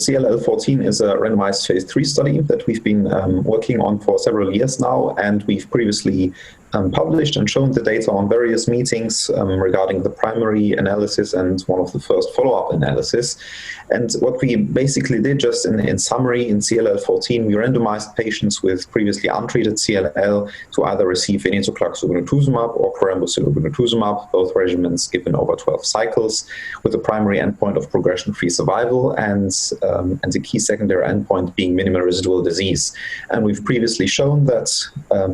CLL14 is a randomized phase 3 study that we've been working on for several years now, and we've previously published and shown the data on various meetings regarding the primary analysis and one of the first follow-up analysis. And what we basically did, just in summary, in CLL14, we randomized patients with previously untreated CLL to either receive Venetoclax Obinutuzumab or Chlorambucil Obinutuzumab, both regimens given over 12 cycles, with the primary endpoint of progression-free survival and the key secondary endpoint being minimal residual disease. And we've previously shown that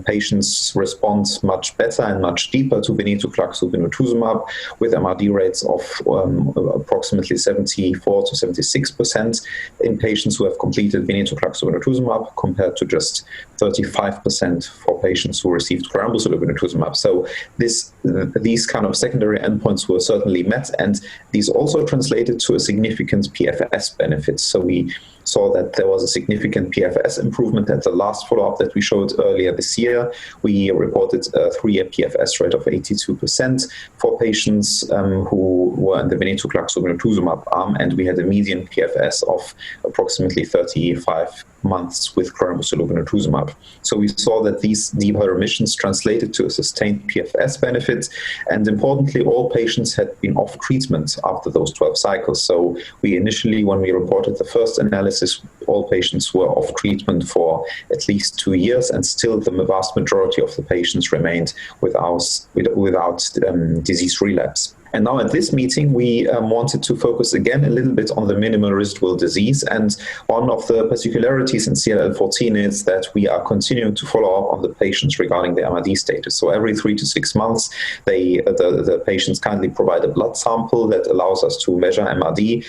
patients respond much better and much deeper to Venetoclax Obinutuzumab with MRD rates of approximately 74 to 76% in patients who have completed Venetoclax Obinutuzumab, compared to just 35% for patients who received Chlorambucil Obinutuzumab. So these kind of secondary endpoints were certainly met, and these also translated to a significant PFS benefit. So we saw that there was a significant PFS improvement at the last follow-up that we showed earlier this year. We reported a 3-year PFS rate of 82% for patients who were in the Venetoclax Obinutuzumab arm, and we had a median PFS of approximately 35 months with Chlorambucil Obinutuzumab. So we saw that these deeper remissions translated to a sustained PFS benefit, and importantly, all patients had been off treatment after those 12 cycles. So we initially, when we reported the first analysis, all patients were off treatment for at least 2 years, and still the vast majority of the patients remained without disease relapse. And now at this meeting, we wanted to focus again a little bit on the minimal residual disease. And one of the particularities in CLL14 is that we are continuing to follow up on the patients regarding their MRD status. So every 3 to 6 months, the patients kindly provide a blood sample that allows us to measure MRD,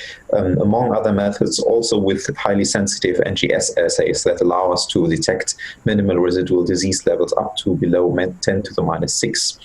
among other methods, also with highly sensitive NGS assays that allow us to detect minimal residual disease levels up to below 10 to the minus 6.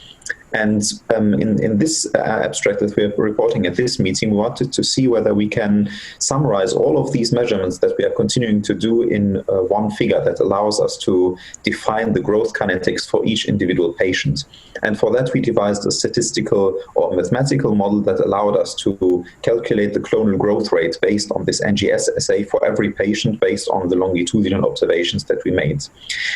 And in this abstract that we're reporting at this meeting, we wanted to see whether we can summarize all of these measurements that we are continuing to do in one figure that allows us to define the growth kinetics for each individual patient. And for that, we devised a statistical or mathematical model that allowed us to calculate the clonal growth rate based on this NGS assay for every patient based on the longitudinal observations that we made.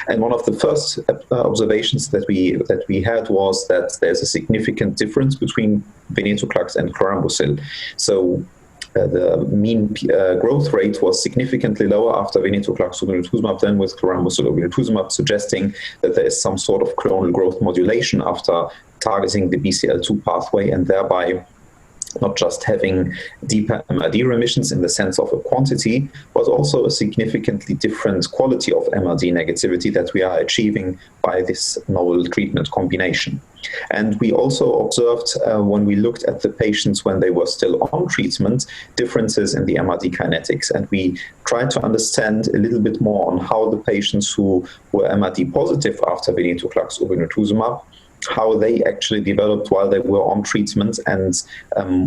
And one of the first observations that we had was that there's a significant difference between Venetoclax and Chlorambucil. So the mean growth rate was significantly lower after Venetoclax Obinutuzumab than with Chlorambucil Obinutuzumab, suggesting that there is some sort of clonal growth modulation after targeting the BCL2 pathway, and thereby not just having deeper MRD remissions in the sense of a quantity, but also a significantly different quality of MRD negativity that we are achieving by this novel treatment combination. And we also observed, when we looked at the patients when they were still on treatment, differences in the MRD kinetics. And we tried to understand a little bit more on how the patients who were MRD positive after Venetoclax Obinutuzumab, how they actually developed while they were on treatment, and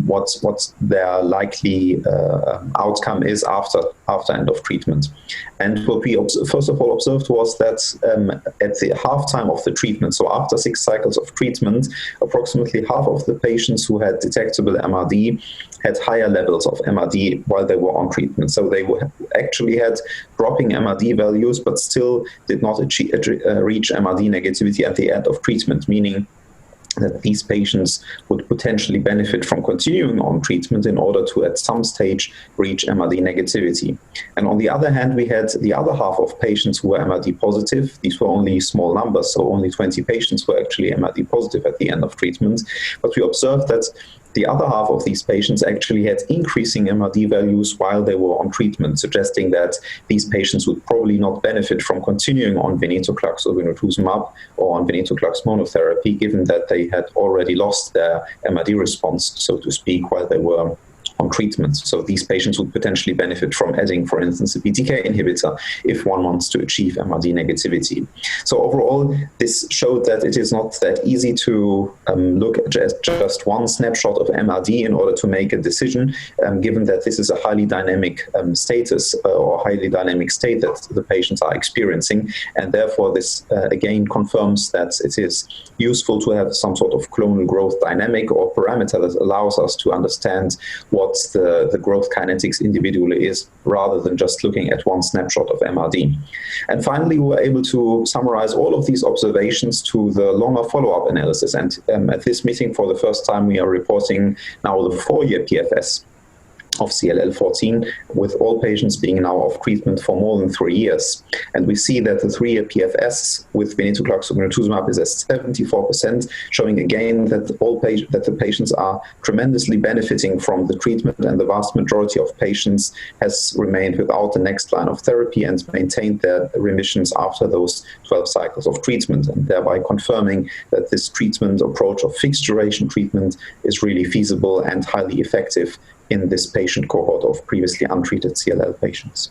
what their likely outcome is after end of treatment. And what we first of all observed was that at the half-time of the treatment, so after 6 cycles of treatment, approximately half of the patients who had detectable MRD had higher levels of MRD while they were on treatment. So they actually had dropping MRD values, but still did not reach MRD negativity at the end of treatment, meaning that these patients would potentially benefit from continuing on treatment in order to, at some stage, reach MRD negativity. And on the other hand, we had the other half of patients who were MRD positive. These were only small numbers, so only 20 patients were actually MRD positive at the end of treatment. But we observed that the other half of these patients actually had increasing MRD values while they were on treatment, suggesting that these patients would probably not benefit from continuing on Venetoclax Obinutuzumab or on Venetoclax monotherapy, given that they had already lost their MRD response, so to speak, while they were on treatment. So these patients would potentially benefit from adding, for instance, a BTK inhibitor if one wants to achieve MRD negativity. So overall, this showed that it is not that easy to look at just one snapshot of MRD in order to make a decision, given that this is a highly dynamic status or highly dynamic state that the patients are experiencing. And therefore, this again confirms that it is useful to have some sort of clonal growth dynamic or parameter that allows us to understand what what the growth kinetics individually is, rather than just looking at one snapshot of MRD. And finally, we were able to summarize all of these observations to the longer follow-up analysis. And at this meeting, for the first time, we are reporting now the 4-year PFS of CLL14, with all patients being now off treatment for more than 3 years. And we see that the 3-year PFS with Venetoclax Obinutuzumab is at 74%, showing again that the patients are tremendously benefiting from the treatment, and the vast majority of patients has remained without the next line of therapy and maintained their remissions after those 12 cycles of treatment, and thereby confirming that this treatment approach of fixed duration treatment is really feasible and highly effective in this patient cohort of previously untreated CLL patients.